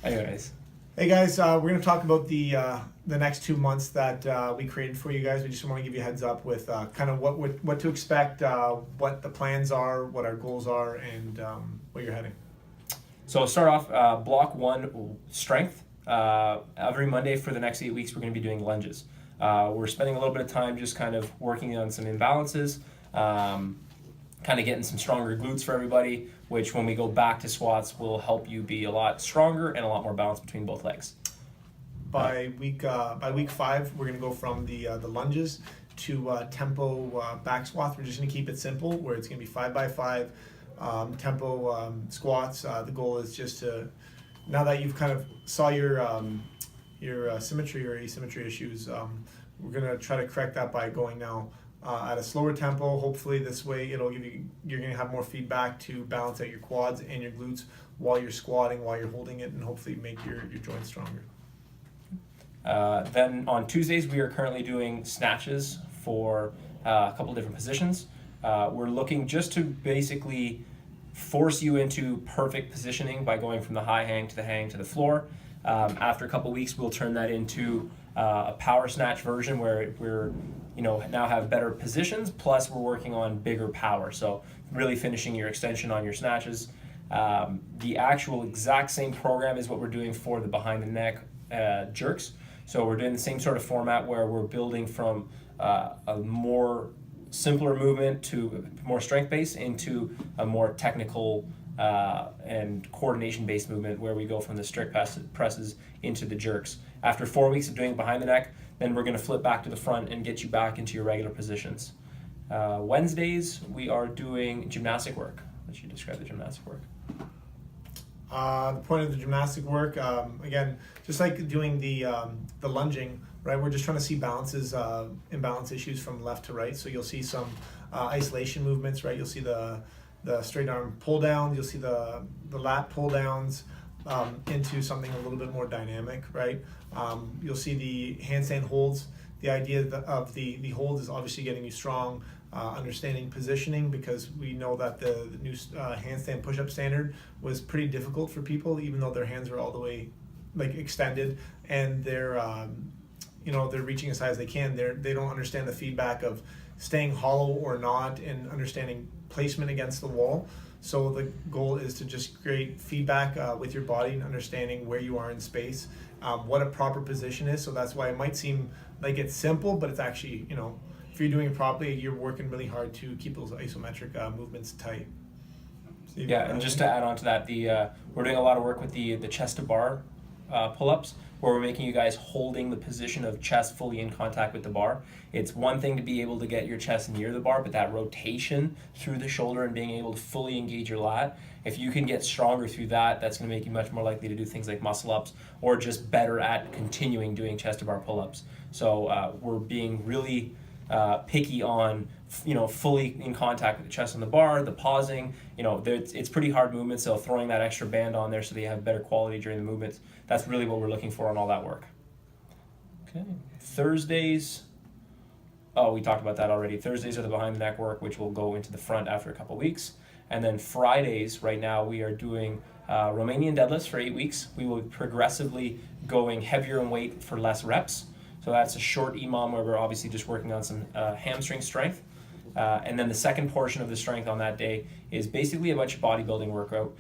Anyways, Hey guys, we're going to talk about the next 2 months that we created for you guys. We just want to give you a heads up with kind of what to expect, what the plans are, what our goals are, and where you're heading. so I'll start off block one, strength. Every Monday for the next 8 weeks, we're going to be doing lunges. We're spending a little bit of time just kind of working on some imbalances, kind of getting some stronger glutes for everybody, which when we go back to squats will help you be a lot stronger and a lot more balance between both legs. By week 5, we're going to go from the lunges to tempo back squats. We're just going to keep it simple, where it's going to be 5x5 tempo squats. The goal is just to, now that you've kind of saw your symmetry or asymmetry issues, we're going to try to correct that by going now at a slower tempo. Hopefully this way you're going to have more feedback to balance out your quads and your glutes while you're squatting, while you're holding it, and hopefully make your joints stronger. Then on Tuesdays, we are currently doing snatches for a couple different positions. We're looking just to basically force you into perfect positioning by going from the high hang to the hang to the floor. After a couple weeks, we'll turn that into a power snatch version where we're now have better positions, plus we're working on bigger power. So really finishing your extension on your snatches. The actual exact same program is what we're doing for the behind the neck jerks. So we're doing the same sort of format where we're building from a more simpler movement to more strength based into a more technical and coordination based movement where we go from the strict presses into the jerks. After 4 weeks of doing behind the neck, then we're going to flip back to the front and get you back into your regular positions. Wednesdays, we are doing gymnastic work. Let you describe the gymnastic work. The point of the gymnastic work, again, just like doing the lunging, right? We're just trying to see imbalance issues from left to right. So you'll see some isolation movements, right? You'll see the straight arm pull down. You'll see the lat pull downs into something a little bit more dynamic, right? You'll see the handstand holds. The idea of the hold is obviously getting you strong, understanding positioning, because we know that the new handstand push-up standard was pretty difficult for people, even though their hands are all the way extended and they're reaching as high as they can. They don't understand the feedback of staying hollow or not, and understanding placement against the wall. So the goal is to just create feedback with your body and understanding where you are in space, what a proper position is. So that's why it might seem like it's simple, but it's actually, if you're doing it properly, you're working really hard to keep those isometric movements tight. Yeah, and just to add on to that, we're doing a lot of work with the chest to bar pull-ups, where we're making you guys holding the position of chest fully in contact with the bar. It's one thing to be able to get your chest near the bar, but that rotation through the shoulder and being able to fully engage your lat, if you can get stronger through that, that's going to make you much more likely to do things like muscle ups, or just better at continuing doing chest to bar pull-ups. So we're being really picky on fully in contact with the chest on the bar, the pausing. It's pretty hard movement, so throwing that extra band on there so that you have better quality during the movements, that's really what we're looking for on all that work. Okay. Thursdays, we talked about that already. Thursdays are the behind the neck work, which will go into the front after a couple weeks. And then Fridays, right now, we are doing Romanian deadlifts for 8 weeks. We will be progressively going heavier in weight for less reps. So that's a short EMOM where we're obviously just working on some hamstring strength. And then the second portion of the strength on that day is basically a bunch of bodybuilding workout.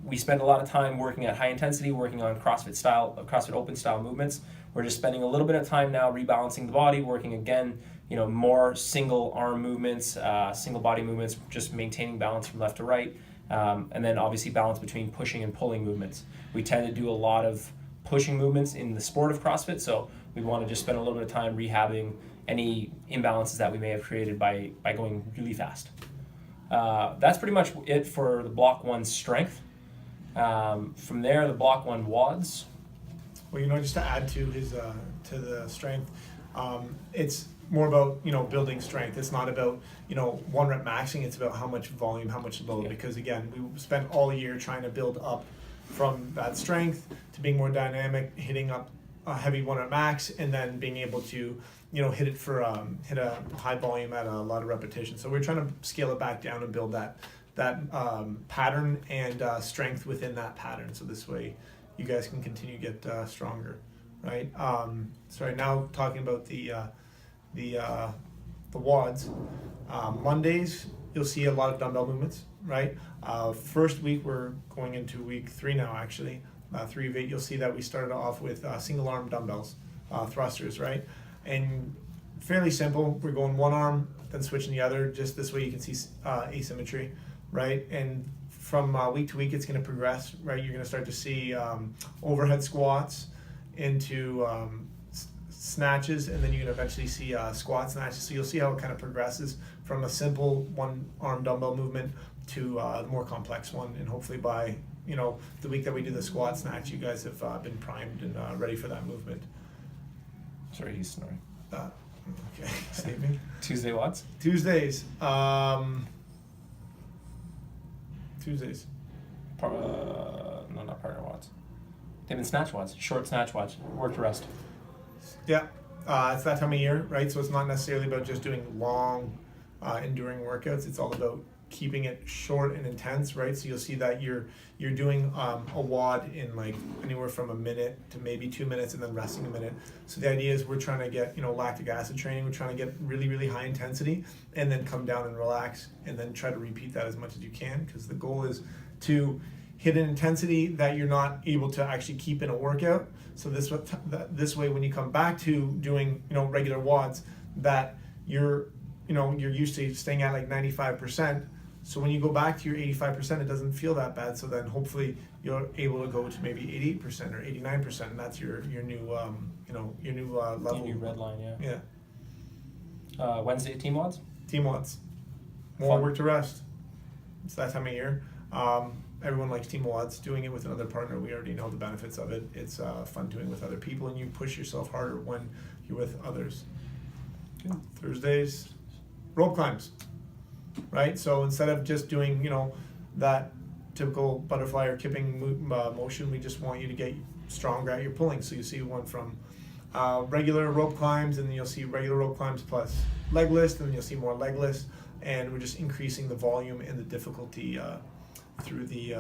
We spend a lot of time working at high intensity, working on CrossFit open style movements. We're just spending a little bit of time now rebalancing the body, working again, more single arm movements, single body movements, just maintaining balance from left to right. And then obviously balance between pushing and pulling movements. We tend to do a lot of pushing movements in the sport of CrossFit, so we want to just spend a little bit of time rehabbing any imbalances that we may have created by going really fast. That's pretty much it for the block one strength. From there, the block one WODs. Well, just to add to to the strength, it's more about building strength. It's not about 1 rep maxing. It's about how much volume, how much load. Yeah. Because again, we spent all year trying to build up from that strength to being more dynamic, hitting up a heavy 1 rep max, and then being able to hit it for hit a high volume at a lot of repetitions. So we're trying to scale it back down and build that pattern and strength within that pattern. So this way, you guys can continue to get stronger, right? So right now talking about the WODs. Mondays you'll see a lot of dumbbell movements, right? First week we're going into week 3 now actually. 3 of 8, you'll see that we started off with single arm dumbbells, thrusters, right? And fairly simple. We're going one arm, then switching the other. Just this way you can see asymmetry, right? And from week to week, it's going to progress, right? You're going to start to see overhead squats into snatches, and then you're going to eventually see squat snatches. So you'll see how it kind of progresses from a simple one arm dumbbell movement to the more complex one. And hopefully by the week that we do the squat snatch, you guys have been primed and ready for that movement. Sorry, he's snoring. Okay, save me. Tuesday WODs? Tuesdays. Tuesdays. No, not partner WODs. They've been snatch WODs, short snatch WODs, work to rest. Yeah, it's that time of year, right? So it's not necessarily about just doing long, enduring workouts. It's all about keeping it short and intense, right? So you'll see that you're doing a WOD in like anywhere from a minute to maybe 2 minutes, and then resting a minute. So the idea is we're trying to get lactic acid training. We're trying to get really, really high intensity, and then come down and relax, and then try to repeat that as much as you can, because the goal is to hit an intensity that you're not able to actually keep in a workout. So this way, when you come back to doing regular WODs, that you're used to staying at like 95%. So when you go back to your 85%, it doesn't feel that bad. So then hopefully you're able to go to maybe 88% or 89%, and that's your new level. Your new red line, yeah. Yeah. Wednesday team WODs? Team WODs. More Fun. work to rest. It's that time of year. Everyone likes team WODs. Doing it with another partner, we already know the benefits of it. It's fun doing it with other people, and you push yourself harder when you're with others. Good. Thursdays, rope climbs, right? So instead of just doing that typical butterfly or kipping motion, we just want you to get stronger at your pulling. So you see one from regular rope climbs, and then you'll see regular rope climbs plus leg list, and then you'll see more leg list, and we're just increasing the volume and the difficulty through the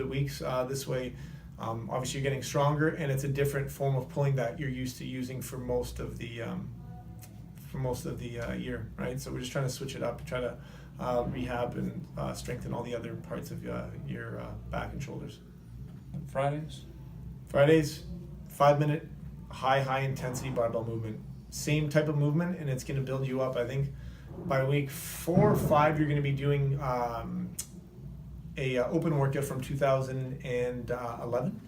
weeks. This way, obviously you're getting stronger, and it's a different form of pulling that you're used to using for most of the year, right? So we're just trying to switch it up, try to rehab and strengthen all the other parts of your back and shoulders. Fridays, 5-minute high intensity barbell movement. Same type of movement, and it's going to build you up. I think by week 4 or 5, you're going to be doing a open workout from 2011.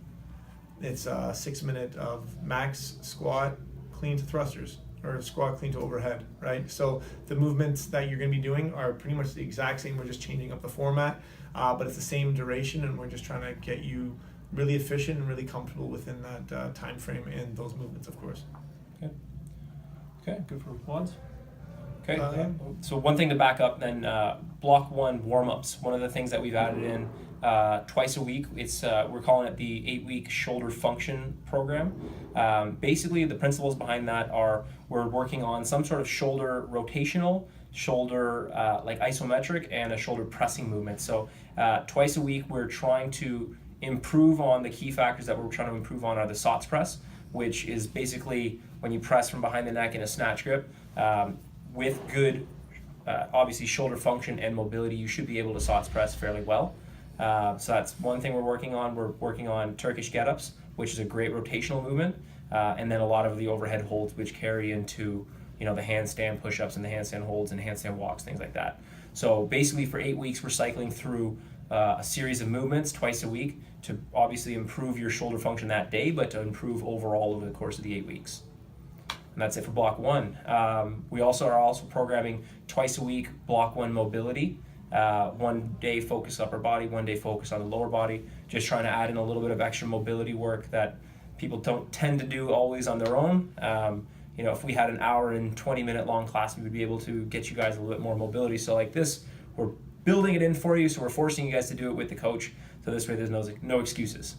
It's 6 minute of max squat clean to thrusters, or squat clean to overhead, right? So the movements that you're going to be doing are pretty much the exact same. We're just changing up the format, but it's the same duration, and we're just trying to get you really efficient and really comfortable within that time frame and those movements, of course. Okay, good for WODs. Okay, Yeah. so one thing to back up then, block 1 warm-ups. One of the things that we've added in twice a week, it's we're calling it the 8-week shoulder function program. Basically, the principles behind that are we're working on some sort of shoulder rotational, shoulder like isometric, and a shoulder pressing movement. So twice a week, we're trying to improve on the key factors that we're trying to improve on are the SOTS press, which is basically when you press from behind the neck in a snatch grip. With good, obviously, shoulder function and mobility, you should be able to SOTS press fairly well. So that's one thing we're working on. We're working on Turkish get-ups, which is a great rotational movement, and then a lot of the overhead holds, which carry into the handstand push-ups and the handstand holds and handstand walks, things like that. So basically, for 8 weeks, we're cycling through a series of movements twice a week to obviously improve your shoulder function that day, but to improve overall over the course of the 8 weeks. And that's it for block 1. We also are programming twice a week block 1 mobility. 1 day focus upper body, 1 day focus on the lower body. Just trying to add in a little bit of extra mobility work that people don't tend to do always on their own. If we had an hour and 20-minute long class, we would be able to get you guys a little bit more mobility. So like this, we're building it in for you. So we're forcing you guys to do it with the coach. So this way, there's no excuses.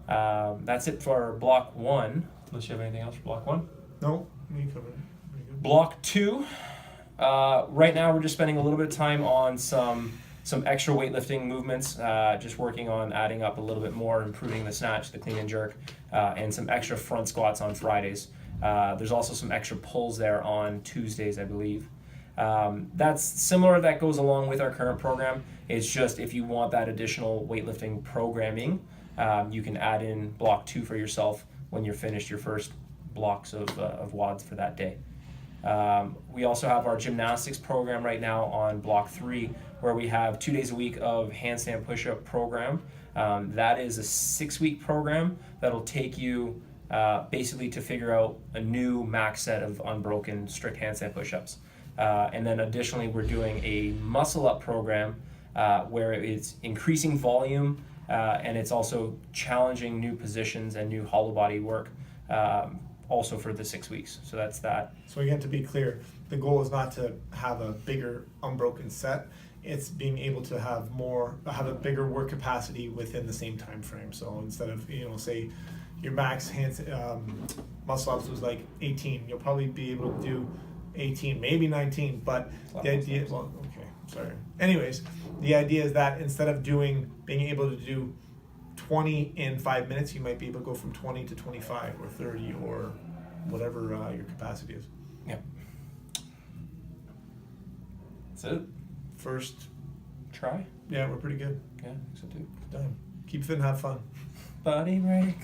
That's it for block 1. Unless you have anything else for block 1. No, you covered it. Very good. Block 2, right now we're just spending a little bit of time on some some extra weightlifting movements, just working on adding up a little bit more, improving the snatch, the clean and jerk, and some extra front squats on Fridays. There's also some extra pulls there on Tuesdays, I believe. That's similar, that goes along with our current program. It's just if you want that additional weightlifting programming, you can add in block 2 for yourself when you're finished your first blocks of WODs for that day. We also have our gymnastics program right now on block 3, where we have 2 days a week of handstand push-up program. That is a 6-week program that'll take you basically to figure out a new max set of unbroken strict handstand push-ups. And then additionally, we're doing a muscle-up program where it's increasing volume and it's also challenging new positions and new hollow body work. Also for the 6 weeks. So that's that. So again, to be clear, the goal is not to have a bigger unbroken set. It's being able to have a bigger work capacity within the same time frame. So instead of, say your max muscle ups was like 18, you'll probably be able to do 18, maybe 19. But the idea, Anyways, the idea is that instead of being able to do 20 in 5 minutes, you might be able to go from 20 to 25 or 30 or whatever your capacity is. Yeah. That's it. First try. Yeah, we're pretty good. Yeah, I think so too. Done. Keep fit and have fun. Body break.